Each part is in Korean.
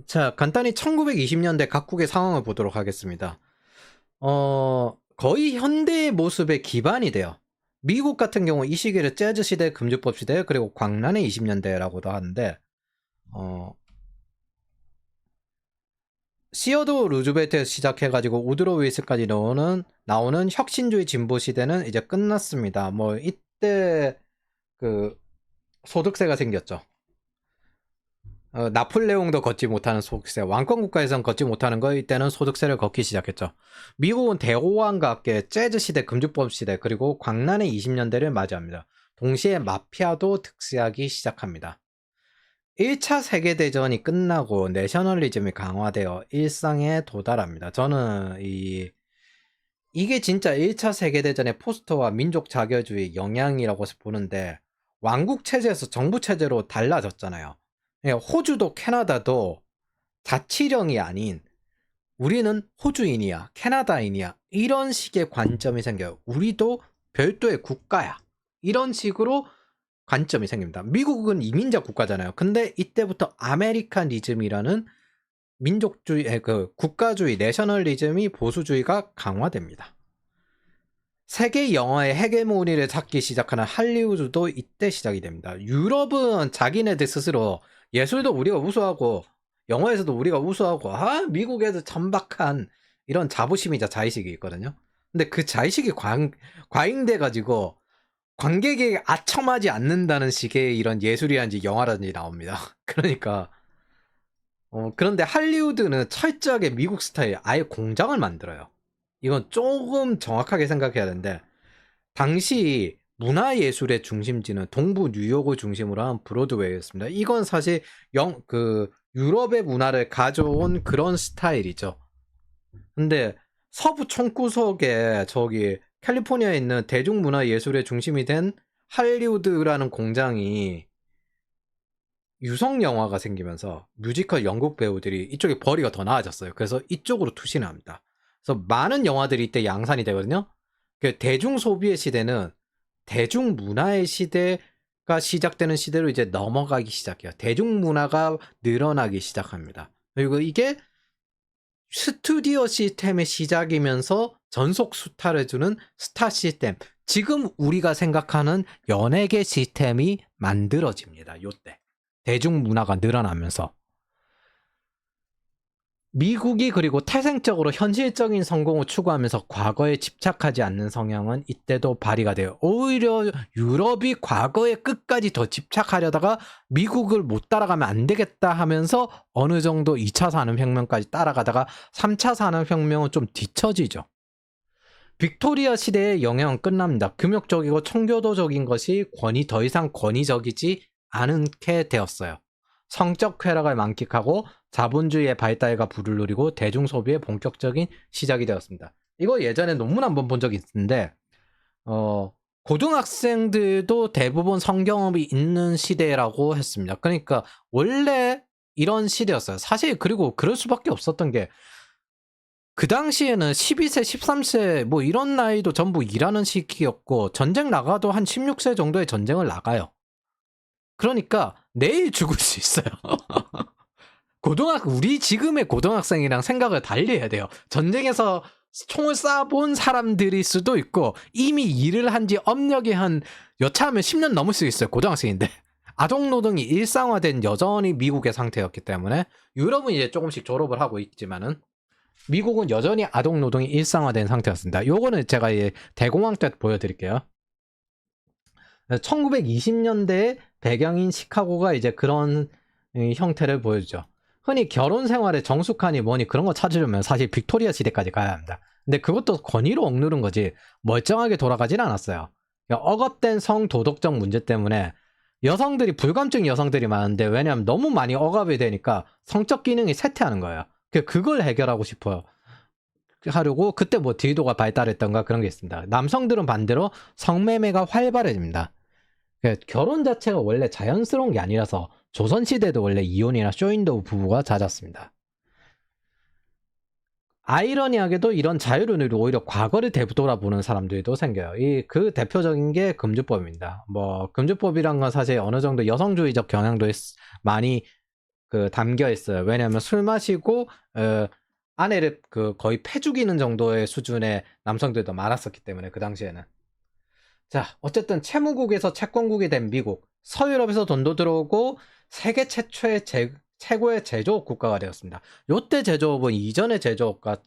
자, 간단히 1920년대 각국의 상황을 보도록 하겠습니다. 거의 현대의 모습의 기반이 돼요. 미국 같은 경우 이 시기를 재즈 시대, 금주법 시대, 그리고 광란의 20년대라고도 하는데, 어, 시어도 루즈벨트에서 시작해가지고 우드로 윌슨까지 나오는 혁신주의 진보 시대는 이제 끝났습니다. 뭐, 이때 그 소득세가 생겼죠. 나폴레옹도 걷지 못하는 소득세, 왕권 국가에선 걷지 못하는 거 이때는 소득세를 걷기 시작했죠. 미국은 대호왕과 함께 재즈 시대, 금주법 시대, 그리고 광란의 20년대를 맞이합니다. 동시에 마피아도 득세하기 시작합니다. 1차 세계대전이 끝나고 내셔널리즘이 강화되어 일상에 도달합니다. 저는 이게 진짜 1차 세계대전의 포스터와 민족 자결주의 영향이라고 보는데, 왕국 체제에서 정부 체제로 달라졌잖아요. 예, 호주도 캐나다도 자치령이 아닌 우리는 호주인이야, 캐나다인이야, 이런 식의 관점이 생겨요. 우리도 별도의 국가야, 이런 식으로 관점이 생깁니다. 미국은 이민자 국가잖아요. 근데 이때부터 아메리카니즘이라는 민족주의, 국가주의, 내셔널리즘이 보수주의가 강화됩니다. 세계 영화의 헤게모니를 찾기 시작하는 할리우드도 이때 시작이 됩니다. 유럽은 자기네들 스스로 예술도 우리가 우수하고 영화에서도 우리가 우수하고 미국에도 천박한 이런 자부심이자 자의식이 있거든요. 근데 그 자의식이 과잉돼가지고 관객에게 아첨하지 않는다는 식의 이런 예술이라든지 영화라든지 나옵니다. 그러니까 그런데 할리우드는 철저하게 미국 스타일 아예 공장을 만들어요. 이건 조금 정확하게 생각해야 되는데, 당시 문화예술의 중심지는 동부 뉴욕을 중심으로 한 브로드웨이였습니다. 이건 사실 유럽의 문화를 가져온 그런 스타일이죠. 근데 서부 총구석에 저기 캘리포니아에 있는 대중문화예술의 중심이 된 할리우드라는 공장이 유성 영화가 생기면서 뮤지컬 연극 배우들이 이쪽에 벌이가 더 나아졌어요. 그래서 이쪽으로 투신을 합니다. 그래서 많은 영화들이 이때 양산이 되거든요. 그 대중 소비의 시대는 대중문화의 시대가 시작되는 시대로 이제 넘어가기 시작해요. 대중문화가 늘어나기 시작합니다. 그리고 이게 스튜디오 시스템의 시작이면서 전속 수타를 주는 스타 시스템, 지금 우리가 생각하는 연예계 시스템이 만들어집니다. 요때 대중문화가 늘어나면서 미국이 그리고 태생적으로 현실적인 성공을 추구하면서 과거에 집착하지 않는 성향은 이때도 발휘가 돼요. 오히려 유럽이 과거에 끝까지 더 집착하려다가 미국을 못 따라가면 안 되겠다 하면서 어느 정도 2차 산업혁명까지 따라가다가 3차 산업혁명은 좀 뒤처지죠. 빅토리아 시대의 영향은 끝납니다. 금욕적이고 청교도적인 것이 더 이상 권위적이지 않게 되었어요. 성적 쾌락을 만끽하고 자본주의의 발달과 부를 누리고 대중소비의 본격적인 시작이 되었습니다. 이거 예전에 논문 한번 본 적이 있는데, 고등학생들도 대부분 성경험이 있는 시대라고 했습니다. 그러니까 원래 이런 시대였어요. 사실 그리고 그럴 수밖에 없었던 게, 그 당시에는 12세, 13세 뭐 이런 나이도 전부 일하는 시기였고, 전쟁 나가도 한 16세 정도의 전쟁을 나가요. 그러니까 내일 죽을 수 있어요. 우리 지금의 고등학생이랑 생각을 달리 해야 돼요. 전쟁에서 총을 쏴본 사람들일 수도 있고, 이미 일을 한 지 업력이 한 여차하면 10년 넘을 수 있어요. 고등학생인데. 아동노동이 일상화된 여전히 미국의 상태였기 때문에, 유럽은 이제 조금씩 졸업을 하고 있지만은 미국은 여전히 아동노동이 일상화된 상태였습니다. 요거는 제가 대공황 때 보여드릴게요. 1920년대의 배경인 시카고가 이제 그런 형태를 보여주죠. 흔히 결혼 생활에 정숙하니 뭐니 그런 거 찾으려면 사실 빅토리아 시대까지 가야 합니다. 근데 그것도 권위로 억누른 거지 멀쩡하게 돌아가진 않았어요. 억압된 성도덕적 문제 때문에 불감증 여성들이 많은데, 왜냐하면 너무 많이 억압이 되니까 성적 기능이 쇠퇴하는 거예요. 그걸 해결하고 싶어요. 하려고 그때 뭐 딜도가 발달했던가 그런 게 있습니다. 남성들은 반대로 성매매가 활발해집니다. 결혼 자체가 원래 자연스러운 게 아니라서 조선시대도 원래 이혼이나 쇼윈도우 부부가 잦았습니다. 아이러니하게도 이런 자유를 누리고 오히려 과거를 되돌아보는 사람들도 생겨요. 그 대표적인 게 금주법입니다. 뭐 금주법이란 건 사실 어느 정도 여성주의적 경향도 많이 그 담겨 있어요. 왜냐하면 술 마시고 아내를 그 거의 패 죽이는 정도의 수준의 남성들도 많았었기 때문에 그 당시에는. 자, 어쨌든 채무국에서 채권국이 된 미국, 서유럽에서 돈도 들어오고 세계 최초의 최고의 제조업 국가가 되었습니다. 요때 제조업은 이전의 제조업과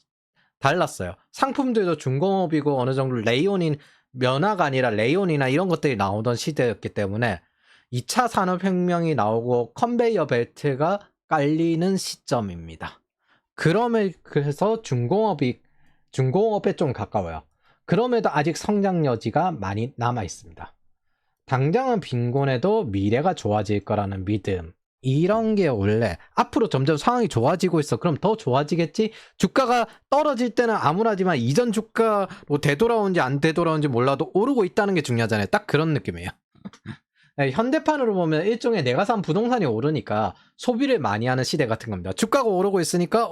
달랐어요. 상품들도 중공업이고 어느 정도 레이온인 면화가 아니라 레이온이나 이런 것들이 나오던 시대였기 때문에 2차 산업혁명이 나오고 컨베이어 벨트가 깔리는 시점입니다. 그래서 중공업에 좀 가까워요. 그럼에도 아직 성장 여지가 많이 남아 있습니다. 당장은 빈곤해도 미래가 좋아질 거라는 믿음. 이런 게 원래 앞으로 점점 상황이 좋아지고 있어. 그럼 더 좋아지겠지? 주가가 떨어질 때는 암울하지만 이전 주가 뭐 되돌아온지 안 되돌아온지 몰라도 오르고 있다는 게 중요하잖아요. 딱 그런 느낌이에요. 네, 현대판으로 보면 일종의 내가 산 부동산이 오르니까 소비를 많이 하는 시대 같은 겁니다. 주가가 오르고 있으니까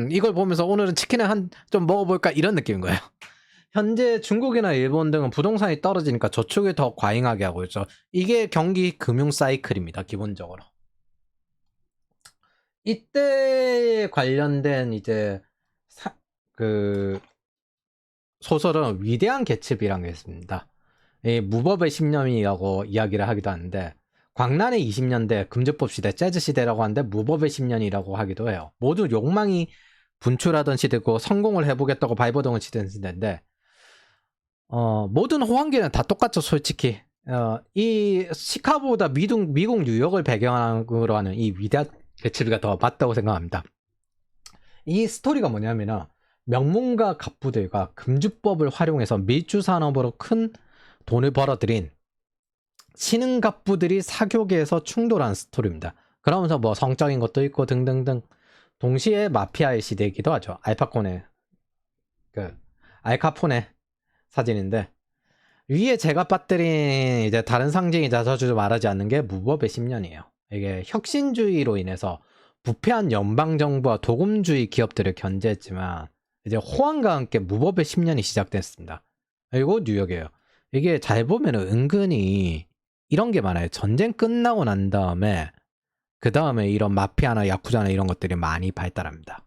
이걸 보면서 오늘은 치킨을 좀 먹어볼까 이런 느낌인 거예요. 현재 중국이나 일본 등은 부동산이 떨어지니까 저축을 더 과잉하게 하고 있죠. 이게 경기 금융 사이클입니다. 기본적으로. 이때 관련된 이제 그 소설은 위대한 개츠비라는 게 있습니다. 이 무법의 10년이라고 이야기를 하기도 하는데 광란의 20년대 금주법 시대 재즈 시대라고 하는데 무법의 10년이라고 하기도 해요. 모두 욕망이 분출하던 시대고 성공을 해보겠다고 발버둥을 치던 시대인데 모든 호황기는 다 똑같죠, 솔직히. 이 시카고보다 미국 뉴욕을 배경으로 하는 이 위대한 개츠비가 더 맞다고 생각합니다. 이 스토리가 뭐냐면은 명문가 갑부들과 금주법을 활용해서 밀주 산업으로 큰 돈을 벌어들인 신흥 갑부들이 사교계에서 충돌하는 스토리입니다. 그러면서 뭐 성적인 것도 있고 등등등. 동시에 마피아의 시대이기도 하죠. 알카포네 사진인데 위에 제가 빠뜨린 이제 다른 상징이자 저주 말하지 않는 게 무법의 10년이에요. 이게 혁신주의로 인해서 부패한 연방정부와 도금주의 기업들을 견제했지만 이제 호황과 함께 무법의 10년이 시작됐습니다. 그리고 뉴욕이에요. 이게 잘 보면 은근히 이런 게 많아요. 전쟁 끝나고 난 다음에 그 다음에 이런 마피아나 야쿠자나 이런 것들이 많이 발달합니다.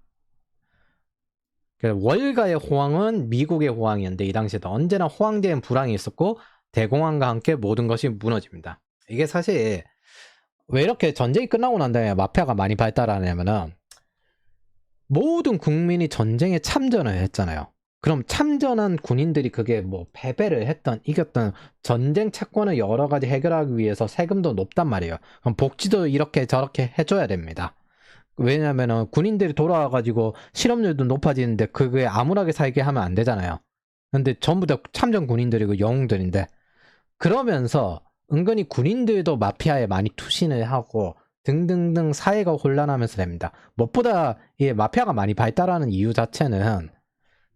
월가의 호황은 미국의 호황이었는데 이 당시에도 언제나 호황제엔 불황이 있었고 대공황과 함께 모든 것이 무너집니다. 이게 사실 왜 이렇게 전쟁이 끝나고 난 다음에 마피아가 많이 발달하냐면은 모든 국민이 전쟁에 참전을 했잖아요. 그럼 참전한 군인들이 그게 뭐 패배를 했던 이겼던 전쟁 채권을 여러 가지 해결하기 위해서 세금도 높단 말이에요. 그럼 복지도 이렇게 저렇게 해줘야 됩니다. 왜냐면은 군인들이 돌아와가지고 실업률도 높아지는데 그게 암울하게 살게 하면 안 되잖아요. 근데 전부 다 참전 군인들이고 영웅들인데 그러면서 은근히 군인들도 마피아에 많이 투신을 하고 등등등 사회가 혼란하면서 됩니다. 무엇보다 이 마피아가 많이 발달하는 이유 자체는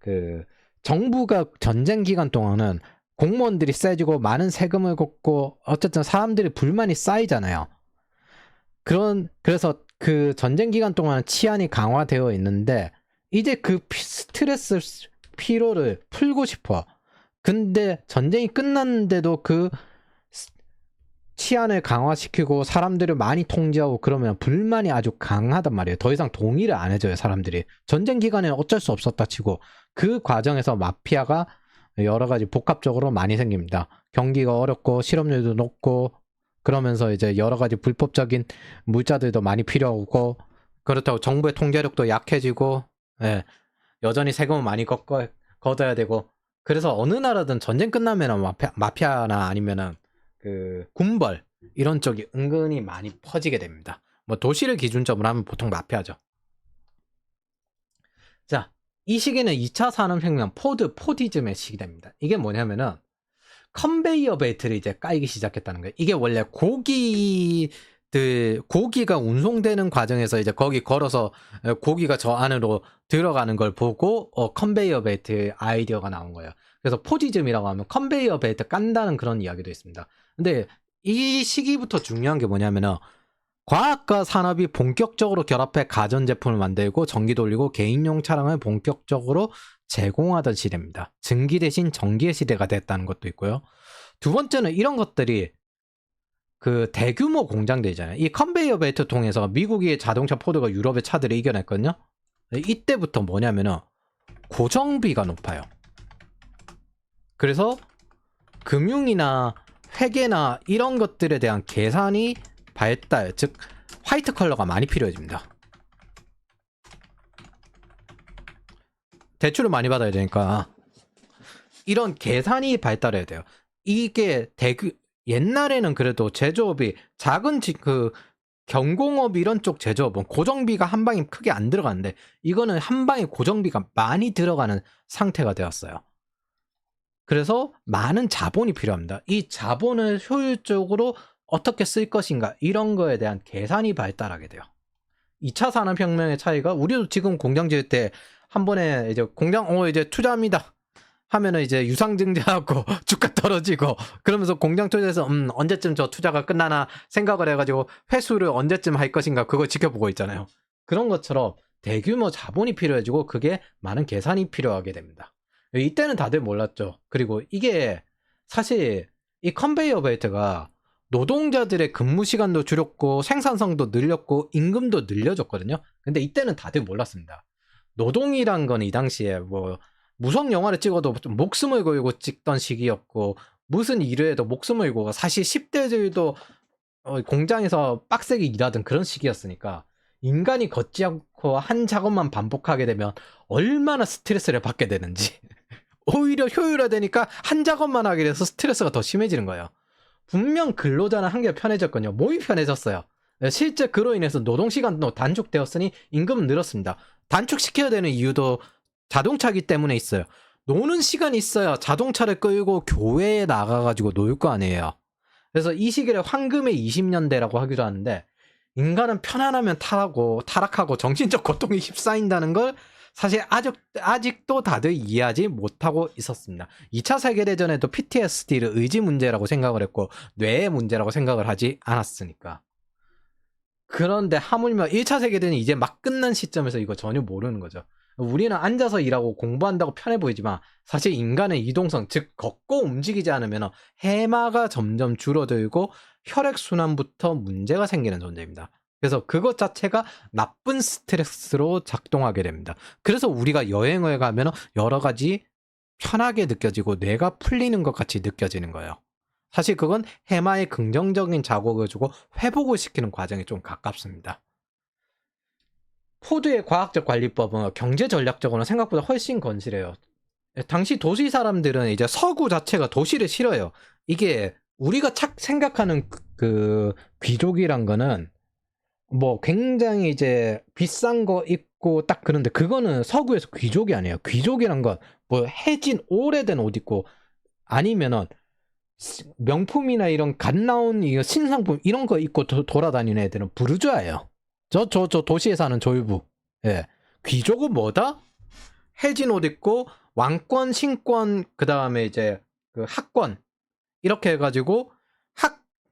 그 정부가 전쟁 기간 동안은 공무원들이 세지고 많은 세금을 걷고 어쨌든 사람들이 불만이 쌓이잖아요. 그래서 그 전쟁 기간 동안 치안이 강화되어 있는데 이제 그 스트레스 피로를 풀고 싶어. 근데 전쟁이 끝났는데도 그 치안을 강화시키고 사람들을 많이 통제하고 그러면 불만이 아주 강하단 말이에요. 더 이상 동의를 안 해줘요, 사람들이. 전쟁 기간에는 어쩔 수 없었다 치고 그 과정에서 마피아가 여러 가지 복합적으로 많이 생깁니다. 경기가 어렵고 실업률도 높고 그러면서 이제 여러 가지 불법적인 물자들도 많이 필요하고 그렇다고 정부의 통제력도 약해지고 여전히 세금을 많이 걷어야 되고 그래서 어느 나라든 전쟁 끝나면 마피아나 아니면은 그 군벌 이런 쪽이 은근히 많이 퍼지게 됩니다. 뭐 도시를 기준점으로 하면 보통 마피아죠. 자, 이 시기는 2차 산업혁명 포디즘의 시기됩니다. 이게 뭐냐면은 컨베이어 벨트를 이제 깔기 시작했다는 거예요. 이게 원래 고기가 운송되는 과정에서 이제 거기 걸어서 고기가 저 안으로 들어가는 걸 보고 컨베이어 벨트 아이디어가 나온 거예요. 그래서 포디즘이라고 하면 컨베이어 벨트 깐다는 그런 이야기도 있습니다. 근데 이 시기부터 중요한 게 뭐냐면은 과학과 산업이 본격적으로 결합해 가전제품을 만들고 전기 돌리고 개인용 차량을 본격적으로 제공하던 시대입니다. 증기 대신 전기의 시대가 됐다는 것도 있고요. 두 번째는 이런 것들이 그 대규모 공장들 있잖아요. 이 컨베이어 벨트 통해서 미국의 자동차 포드가 유럽의 차들을 이겨냈거든요. 이때부터 뭐냐면은 고정비가 높아요. 그래서 금융이나 회계나 이런 것들에 대한 계산이 발달, 즉 화이트 컬러가 많이 필요해집니다. 대출을 많이 받아야 되니까 이런 계산이 발달해야 돼요. 이게 옛날에는 그래도 제조업이 작은 그 경공업 이런 쪽 제조업은 고정비가 한 방에 크게 안 들어가는데 이거는 한 방에 고정비가 많이 들어가는 상태가 되었어요. 그래서 많은 자본이 필요합니다. 이 자본을 효율적으로 어떻게 쓸 것인가 이런 거에 대한 계산이 발달하게 돼요. 2차 산업혁명의 차이가 우리도 지금 공장 지을 때 한 번에 이제 공장 이제 투자합니다 하면은 이제 유상증자하고 주가 떨어지고 그러면서 공장 투자해서 언제쯤 저 투자가 끝나나 생각을 해가지고 회수를 언제쯤 할 것인가 그거 지켜보고 있잖아요. 그런 것처럼 대규모 자본이 필요해지고 그게 많은 계산이 필요하게 됩니다. 이때는 다들 몰랐죠. 그리고 이게 사실 이 컨베이어 벨트가 노동자들의 근무 시간도 줄였고 생산성도 늘렸고 임금도 늘려줬거든요. 근데 이때는 다들 몰랐습니다. 노동이란 건 이 당시에 뭐 무성 영화를 찍어도 좀 목숨을 걸고 찍던 시기였고 무슨 일을 해도 목숨을 걸고 사실 10대들도 공장에서 빡세게 일하던 그런 시기였으니까 인간이 걷지 않고 한 작업만 반복하게 되면 얼마나 스트레스를 받게 되는지 오히려 효율화되니까 한 작업만 하게 돼서 스트레스가 더 심해지는 거예요. 분명 근로자는 한결 편해졌거든요. 몸이 편해졌어요. 실제 그로 인해서 노동시간도 단축되었으니 임금은 늘었습니다. 단축시켜야 되는 이유도 자동차기 때문에 있어요. 노는 시간이 있어야 자동차를 끌고 교회에 나가가지고 놀 거 아니에요. 그래서 이 시기를 황금의 20년대라고 하기도 하는데 인간은 편안하면 타락하고 정신적 고통에 휩싸인다는 걸 사실 아직도 다들 이해하지 못하고 있었습니다. 2차 세계대전에도 PTSD를 의지 문제라고 생각을 했고 뇌의 문제라고 생각을 하지 않았으니까. 그런데 하물며 1차 세계대전이 이제 막 끝난 시점에서 이거 전혀 모르는 거죠. 우리는 앉아서 일하고 공부한다고 편해 보이지만 사실 인간의 이동성, 즉 걷고 움직이지 않으면 해마가 점점 줄어들고 혈액순환부터 문제가 생기는 존재입니다. 그래서 그것 자체가 나쁜 스트레스로 작동하게 됩니다. 그래서 우리가 여행을 가면 여러 가지 편하게 느껴지고 뇌가 풀리는 것 같이 느껴지는 거예요. 사실 그건 해마에 긍정적인 자극을 주고 회복을 시키는 과정에 좀 가깝습니다. 포드의 과학적 관리법은 경제 전략적으로는 생각보다 훨씬 건실해요. 당시 도시 사람들은 이제 서구 자체가 도시를 싫어요. 이게 우리가 생각하는 그 귀족이란 거는 뭐 굉장히 이제 비싼 거 입고 딱 그런데 그거는 서구에서 귀족이 아니에요. 귀족이란 건 뭐 해진 오래된 옷 입고 아니면은 명품이나 이런 갓 나온 이 신상품 이런 거 입고 돌아다니는 애들은 부르주아예요. 저 도시에 사는 졸부. 예. 귀족은 뭐다? 해진 옷 입고 왕권, 신권, 그 다음에 이제 그 학권 이렇게 해가지고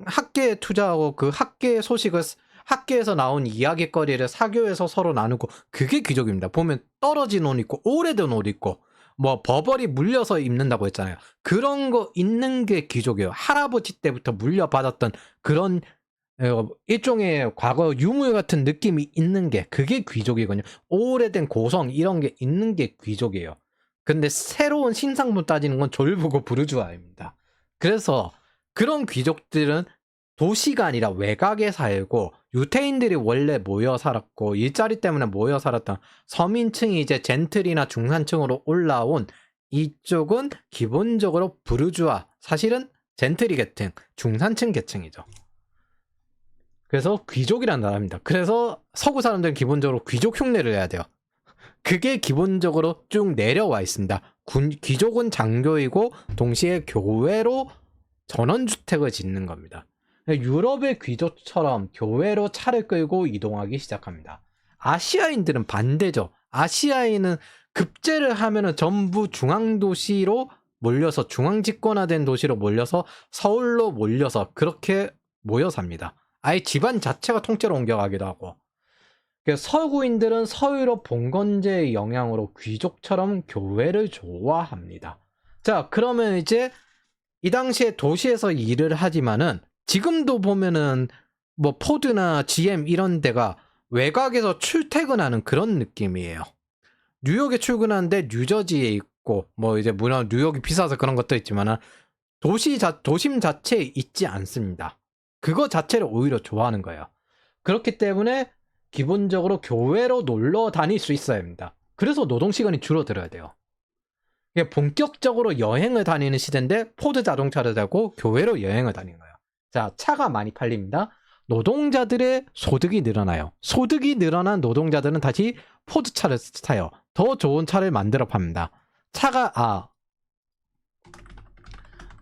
학계에 투자하고 그 학계의 소식을 학계에서 나온 이야기거리를 사교에서 서로 나누고 그게 귀족입니다. 보면 떨어진 옷 입고 오래된 옷 입고 뭐 버버리 물려서 입는다고 했잖아요. 그런 거 입는 게 귀족이에요. 할아버지 때부터 물려받았던 그런 일종의 과거 유물 같은 느낌이 있는 게 그게 귀족이거든요. 오래된 고성 이런 게 있는 게 귀족이에요. 근데 새로운 신상품 따지는 건 졸부고 부르주아입니다. 그래서 그런 귀족들은 도시가 아니라 외곽에 살고 유태인들이 원래 모여 살았고 일자리 때문에 모여 살았던 서민층이 이제 젠틀이나 중산층으로 올라온 이쪽은 기본적으로 부르주아, 사실은 젠틀이 계층, 중산층 계층이죠. 그래서 귀족이란 나라입니다. 그래서 서구 사람들은 기본적으로 귀족 흉내를 내야 돼요. 그게 기본적으로 쭉 내려와 있습니다. 귀족은 장교이고 동시에 교회로 전원주택을 짓는 겁니다. 유럽의 귀족처럼 교회로 차를 끌고 이동하기 시작합니다. 아시아인들은 반대죠. 아시아인은 급제를 하면은 전부 중앙도시로 몰려서 중앙집권화된 도시로 몰려서 서울로 몰려서 그렇게 모여 삽니다. 아예 집안 자체가 통째로 옮겨가기도 하고. 서구인들은 서유럽 봉건제의 영향으로 귀족처럼 교회를 좋아합니다. 자, 그러면 이제 이 당시에 도시에서 일을 하지만은 지금도 보면은 뭐 포드나 GM 이런 데가 외곽에서 출퇴근하는 그런 느낌이에요. 뉴욕에 출근하는데 뉴저지에 있고 뭐 이제 물론 뉴욕이 비싸서 그런 것도 있지만은 도심 자체에 있지 않습니다. 그거 자체를 오히려 좋아하는 거예요. 그렇기 때문에 기본적으로 교외로 놀러 다닐 수 있어야 합니다. 그래서 노동 시간이 줄어들어야 돼요. 이게 본격적으로 여행을 다니는 시대인데 포드 자동차를 타고 교외로 여행을 다니는 거예요. 자, 차가 많이 팔립니다. 노동자들의 소득이 늘어나요. 소득이 늘어난 노동자들은 다시 포드 차를 타요. 더 좋은 차를 만들어 팝니다.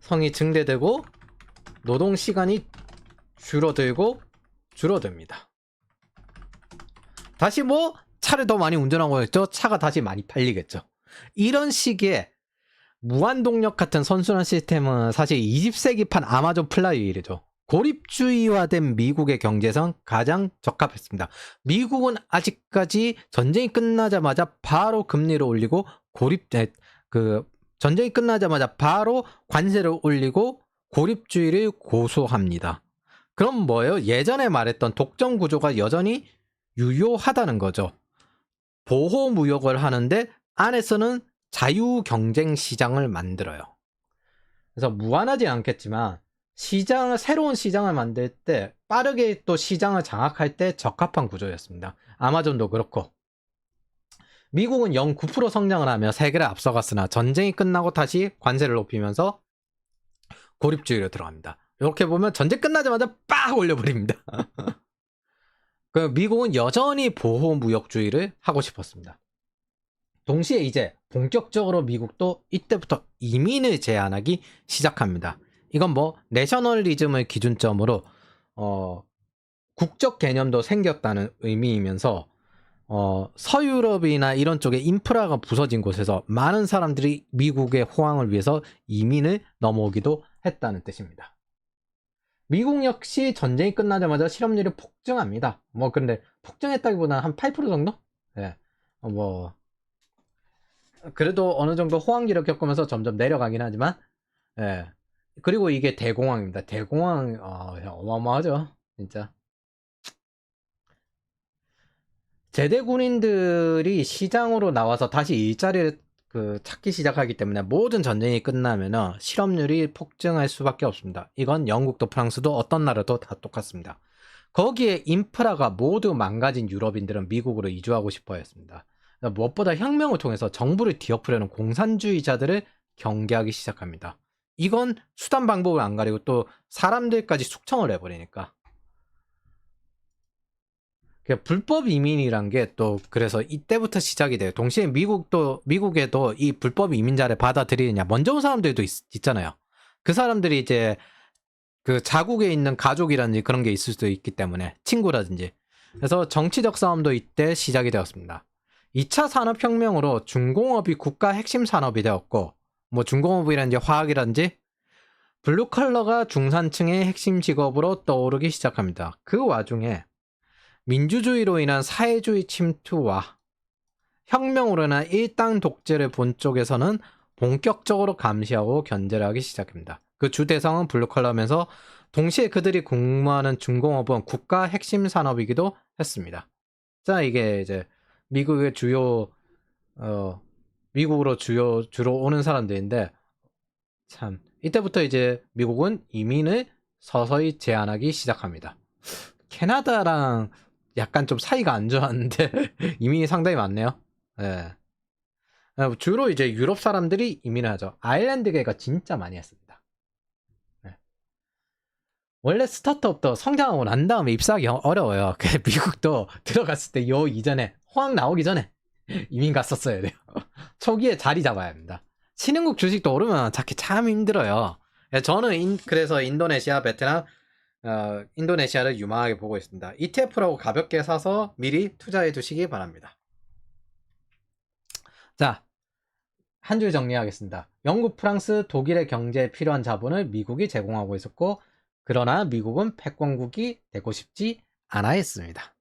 성이 증대되고 노동 시간이 줄어듭니다. 다시 뭐 차를 더 많이 운전하고 있죠. 차가 다시 많이 팔리겠죠. 이런 식의 무한동력 같은 선순환 시스템은 사실 20세기판 아마존 플라이휠이죠. 고립주의화된 미국의 경제상 가장 적합했습니다. 미국은 아직까지 전쟁이 끝나자마자 바로 금리를 올리고 전쟁이 끝나자마자 바로 관세를 올리고 고립주의를 고수합니다. 그럼 뭐예요? 예전에 말했던 독점 구조가 여전히 유효하다는 거죠. 보호무역을 하는데 안에서는 자유경쟁 시장을 만들어요. 그래서 무한하지 않겠지만 새로운 시장을 만들 때 빠르게 또 시장을 장악할 때 적합한 구조였습니다. 아마존도 그렇고. 미국은 0.9% 성장을 하며 세계를 앞서갔으나 전쟁이 끝나고 다시 관세를 높이면서 고립주의로 들어갑니다. 이렇게 보면 전쟁 끝나자마자 빡 올려버립니다. 미국은 여전히 보호무역주의를 하고 싶었습니다. 동시에 이제 본격적으로 미국도 이때부터 이민을 제한하기 시작합니다. 이건 뭐 내셔널리즘을 기준점으로 국적 개념도 생겼다는 의미이면서 서유럽이나 이런 쪽에 인프라가 부서진 곳에서 많은 사람들이 미국의 호황을 위해서 이민을 넘어오기도 했다는 뜻입니다. 미국 역시 전쟁이 끝나자마자 실업률이 폭증합니다. 뭐 근데 폭증했다기보다는 한 8% 정도? 네. 그래도 어느 정도 호황기를 겪으면서 점점 내려가긴 하지만, 예. 그리고 이게 대공황입니다. 대공황, 어마어마하죠. 진짜. 제대 군인들이 시장으로 나와서 다시 일자리를 찾기 시작하기 때문에 모든 전쟁이 끝나면 실업률이 폭증할 수밖에 없습니다. 이건 영국도 프랑스도 어떤 나라도 다 똑같습니다. 거기에 인프라가 모두 망가진 유럽인들은 미국으로 이주하고 싶어 했습니다. 무엇보다 혁명을 통해서 정부를 뒤엎으려는 공산주의자들을 경계하기 시작합니다. 이건 수단 방법을 안 가리고 또 사람들까지 숙청을 해버리니까. 불법 이민이란 게 또 그래서 이때부터 시작이 돼요. 동시에 미국에도 이 불법 이민자를 받아들이느냐 먼저 온 사람들도 있잖아요. 그 사람들이 이제 그 자국에 있는 가족이라든지 그런 게 있을 수도 있기 때문에 친구라든지. 그래서 정치적 싸움도 이때 시작이 되었습니다. 2차 산업혁명으로 중공업이 국가 핵심 산업이 되었고, 뭐 중공업이라든지 화학이라든지 블루컬러가 중산층의 핵심 직업으로 떠오르기 시작합니다. 그 와중에 민주주의로 인한 사회주의 침투와 혁명으로 인한 일당 독재를 본 쪽에서는 본격적으로 감시하고 견제를 하기 시작합니다. 그 주 대상은 블루컬러면서 동시에 그들이 근무하는 중공업은 국가 핵심 산업이기도 했습니다. 자, 이게 이제 미국의 미국으로 주로 오는 사람들인데, 참, 이때부터 이제 미국은 이민을 서서히 제한하기 시작합니다. 캐나다랑 약간 좀 사이가 안 좋았는데, 이민이 상당히 많네요. 네. 주로 이제 유럽 사람들이 이민을 하죠. 아일랜드계가 진짜 많이 했습니다. 네. 원래 스타트업도 성장하고 난 다음에 입사하기 어려워요. 미국도 들어갔을 때 이전에 호황 나오기 전에 이민 갔었어야 돼요. 초기에 자리 잡아야 합니다. 신흥국 주식도 오르면 찾기 참 힘들어요. 저는 그래서 인도네시아, 베트남, 인도네시아를 유망하게 보고 있습니다. ETF라고 가볍게 사서 미리 투자해 두시기 바랍니다. 자, 한 줄 정리하겠습니다. 영국, 프랑스, 독일의 경제에 필요한 자본을 미국이 제공하고 있었고, 그러나 미국은 패권국이 되고 싶지 않아 했습니다.